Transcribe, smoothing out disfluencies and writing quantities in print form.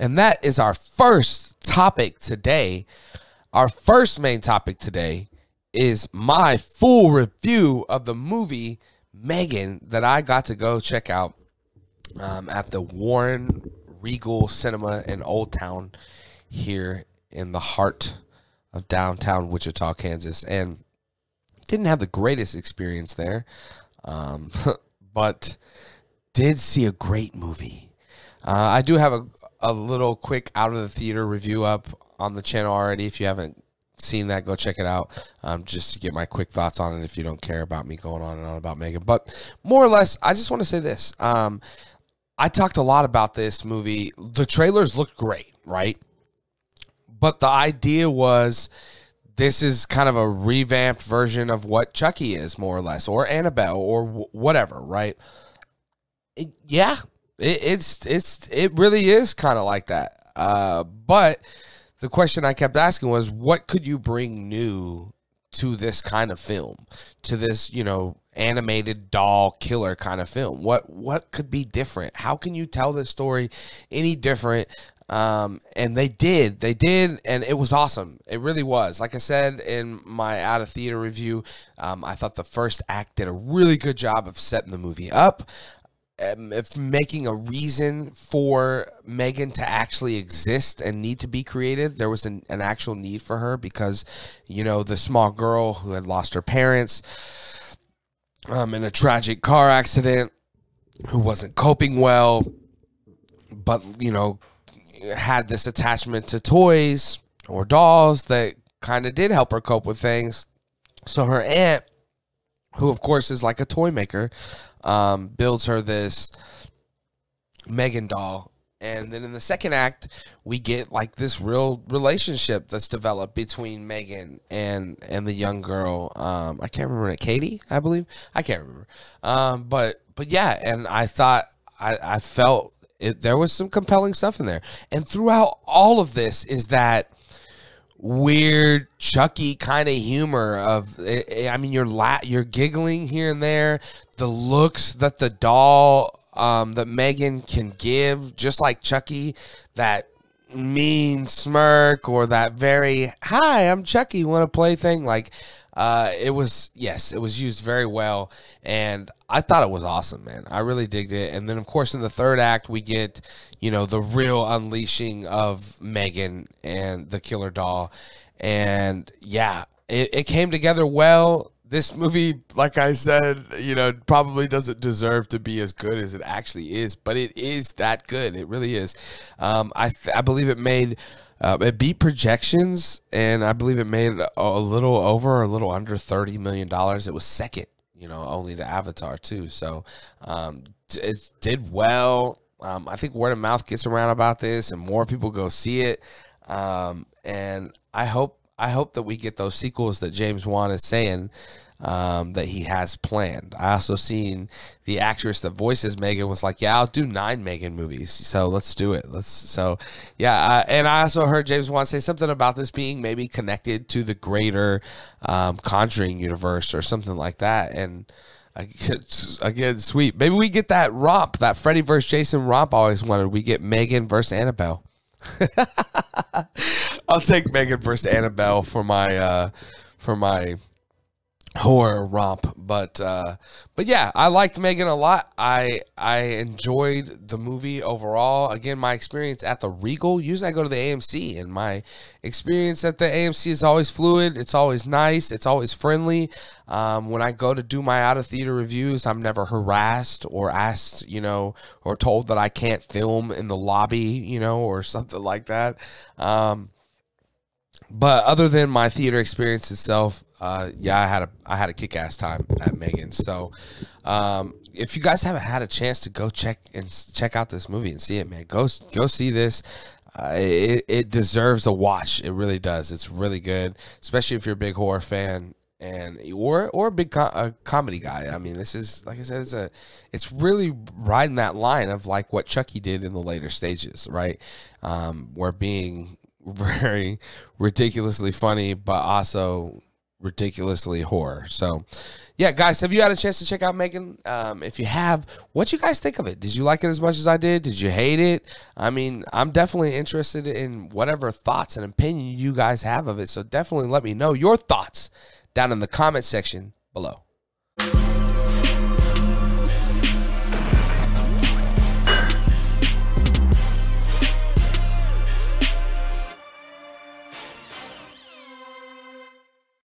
And that is our first topic today. Our first main topic today is my full review of the movie M3gan that I got to go check out at the Warren Regal Cinema in Old Town here in the heart of downtown Wichita, Kansas. And didn't have the greatest experience there, but did see a great movie. I do have a little quick out of the theater review up on the channel already. If you haven't seen that, go check it out, just to get my quick thoughts on it if you don't care about me going on and on about M3gan. But more or less, I just want to say this. I talked a lot about this movie. The trailers looked great, right? But the idea was this is kind of a revamped version of what Chucky is, more or less, or Annabelle, or whatever, right? It really is kind of like that. But the question I kept asking was, what could you bring new to this kind of film, to this, animated doll killer kind of film? What could be different? How can you tell this story any different? And they did, and it was awesome. It really was. Like I said in my out of theater review, I thought the first act did a really good job of setting the movie up, if making a reason for M3gan to actually exist and need to be created. There was an actual need for her because, the small girl who had lost her parents in a tragic car accident, who wasn't coping well, but, had this attachment to toys or dolls that kind of did help her cope with things. So her aunt, who of course is like a toy maker, builds her this M3gan doll. And then in the second act, we get like this real relationship that's developed between M3gan and the young girl. I can't remember it, Katie, I believe. I can't remember. But yeah, and I thought I felt there was some compelling stuff in there. And throughout all of this is that weird Chucky kind of humor of, I mean, you're giggling here and there. The looks that the doll, that M3gan can give, just like Chucky, that mean smirk or that very, hi, I'm Chucky, want to play thing. Like, it was used very well, and I thought it was awesome, man. I really digged it. And then, of course, in the third act, we get, the real unleashing of M3gan and the killer doll. And, yeah, it came together well. This movie, like I said, probably doesn't deserve to be as good as it actually is, but it is that good. It really is. I believe it made... it beat projections, and I believe it made a little over or a little under $30 million. It was second, only to Avatar, too. So it did well. I think word of mouth gets around about this, and more people go see it. And I hope that we get those sequels that James Wan is saying that he has planned. I also seen the actress that voices M3gan was like, yeah, I'll do 9 M3gan movies, so let's do it. And I also heard James Wan say something about this being maybe connected to the greater Conjuring universe or something like that. And again, sweet. Maybe we get that romp, that Freddy versus Jason romp I always wanted. We get M3gan versus Annabelle. I'll take M3gan versus Annabelle for my horror romp. But yeah, I liked M3gan a lot. I enjoyed the movie overall. Again, my experience at the Regal, usually I go to the AMC, and my experience at the AMC is always fluid. It's always nice. It's always friendly. When I go to do my out of theater reviews, I'm never harassed or asked, or told that I can't film in the lobby, or something like that. But other than my theater experience itself, yeah, I had a kick-ass time at M3gan. So, if you guys haven't had a chance to go check out this movie and see it, man, go see this. It deserves a watch. It really does. It's really good, especially if you're a big horror fan or a big comedy guy. I mean, this is, like I said, it's really riding that line of like what Chucky did in the later stages, right? Where being very ridiculously funny, but also ridiculously horror. So, yeah, guys, have you had a chance to check out M3gan? If you have, what you guys think of it? Did you like it as much as I did? Did you hate it? I mean, I'm definitely interested in whatever thoughts and opinion you guys have of it. So definitely let me know your thoughts down in the comment section below.